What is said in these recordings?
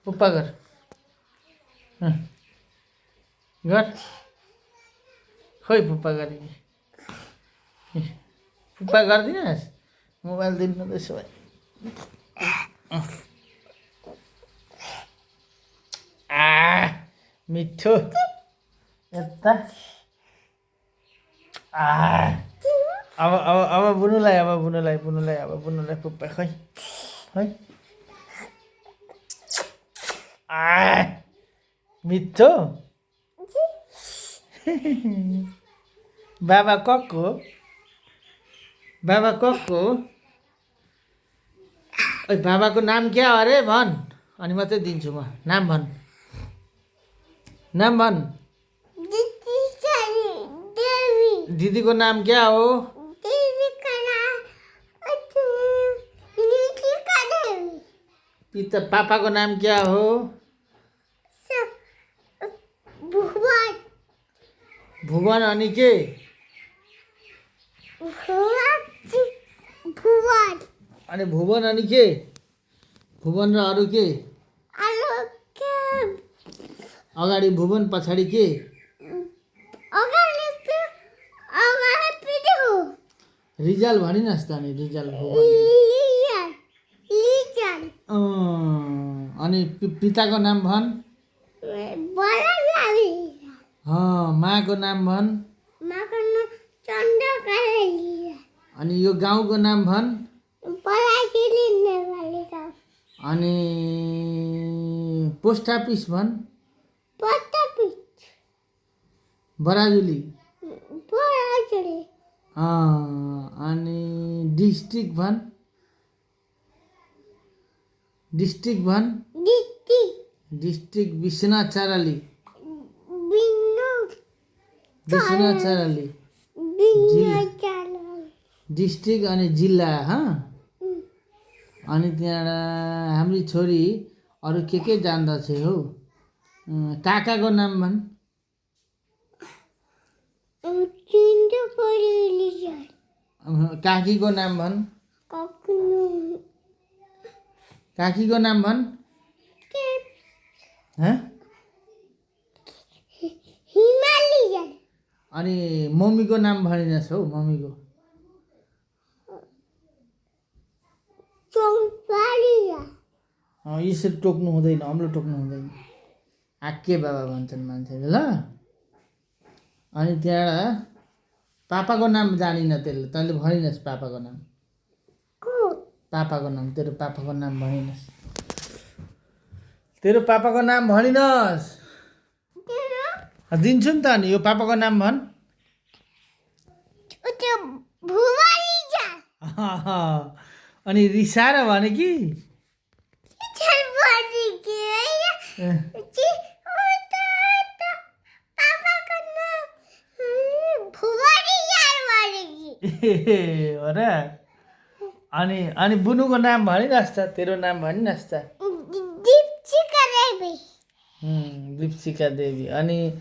पुप्पा गर गर खोइ पुप्पा गरे पुप्पा गरिदिनुहोस् मोबाइल दिनु त्यसो भए मिठो यता अब बुनुलाई पुप्पा खै खै मिठो बाबा कक्को ओइ बाबाको नाम क्या हो अरे भन अनि मात्रै दिन्छु म नाम भन दिदीको नाम क्या हो पिता पापाको नाम क्या हो भुवन अनि के अनि भुवन अनि के भुवन र अरू के अगाडि भुवन पछाडि के रिजाल भनिनस् त अनि रिजाल भुवन अनि पिताको नाम भन माको नाम भन अनि यो गाउँको नाम भन अनि पोस्ट अफिस भन बराजुली अनि डिस्ट्रिक्ट भन डिस्ट्रिक्ट विश्वनाथ चाराली डिस्ट्रिक्ट अनि जिल्ला अनि त्यहाँबाट हाम्री छोरी अरू के जान्दछ हौ काकाको नाम भन काकीको नाम भन अनि मम्मीको नाम भनिनस् हौ मम्मीको यसरी टोक्नु हुँदैन अम्लो टोक्नु हुँदैन आके बाबा भन्छन् मान्छेले ल अनि त्यहाँ पापाको नाम जानिन त्यसले तैँले भनिनस् पापाको नाम तेरो पापाको नाम भनिनस् दिन्छु नि त अनि यो पापाको नाम भन अनि रिसाएर भने कि हो र अनि बुनुको नाम भनिनस् त तेरो नाम भनिनस् त दीपशिका देवी अनि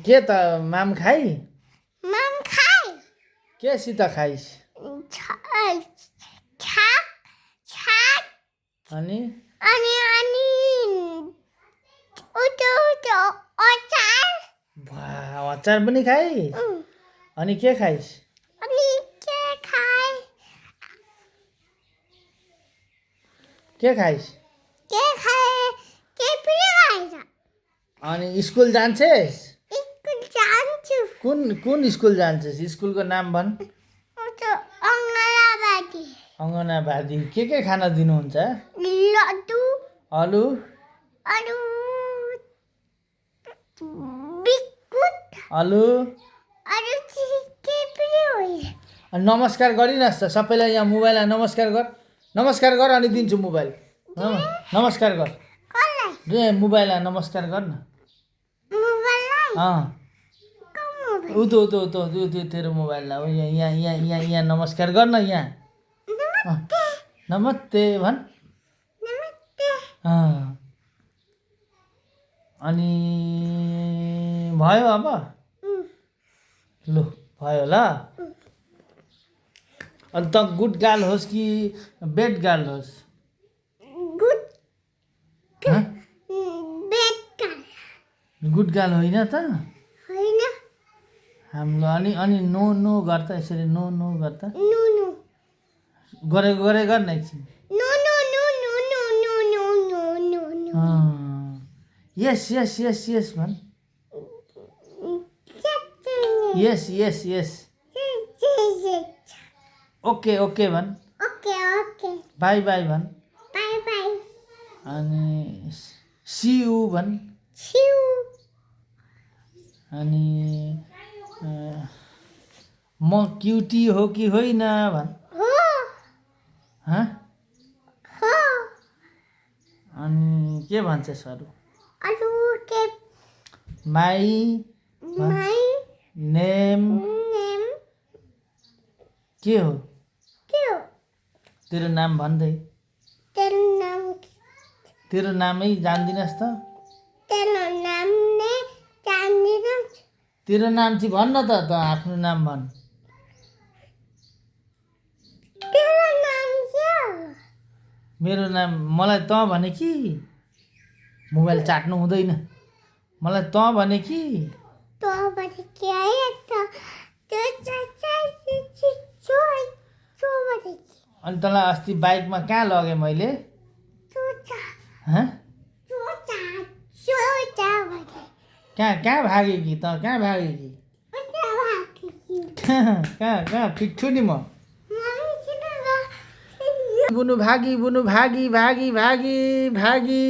के त माम खाइ के सित खाइस् अनि अचार पनि खाइस् अनि के खाइस् अनि स्कुल जान्छेस् कुन स्कुल जान्छेस् स्कुलको नाम भन अङ्गनाबादी के खाना दिनुहुन्छ आलु अनि नमस्कार गरिनस् त सबैलाई यहाँ मोबाइललाई नमस्कार गर अनि दिन्छु मोबाइल नमस्कार गर मोबाइललाई नमस्कार गर न उतो तेरो मोबाइललाई यहाँ नमस्कार गर न यहाँ नमस्ते भन अनि भयो अब लु भयो ल अनि त गुड गर्ल होस् कि बेड गर्ल होस् गुड गर्ल होइन त होइन हाम्रो अनि अनि नो नो गर त यसरी नो नो गर त नो नो गरे गर न एकछिन no no no no no no no no no no yes yes yes yes भन yes yes yes okay okay भन ओके ओके बाई बाई भन बाई बाई अनि सी यू भन छिउ अनि म क्युटी हो कि होइन भन हो हँ हो अनि के भन्छ अरू अरू के माई माई नेम नेम के हो के हो तेरो नाम भन्दै तेरो नाम तेरो नामै जान्दिनस् त तेरो नाम ने जान्दिनँ तेरो नाम चाहिँ भन्न त आफ्नो नाम भन तेरो नाम के हो मेरो नाम मलाई त भने कि मोबाइल चाट्नु हुँदैन मलाई त भने कि तो बड़े क्या है तो चाचा चो चो बड़े अनि तँलाई अस्ति बाइकमा कहाँ लगेँ मैले चोचा हँ चोचा चोचा बड़े कहाँ भागे कि त कहाँ भागे कि बच्चा भागी कहाँ फिट्छु नि म मम्मी किन बुनु भागी भागी भागी भागी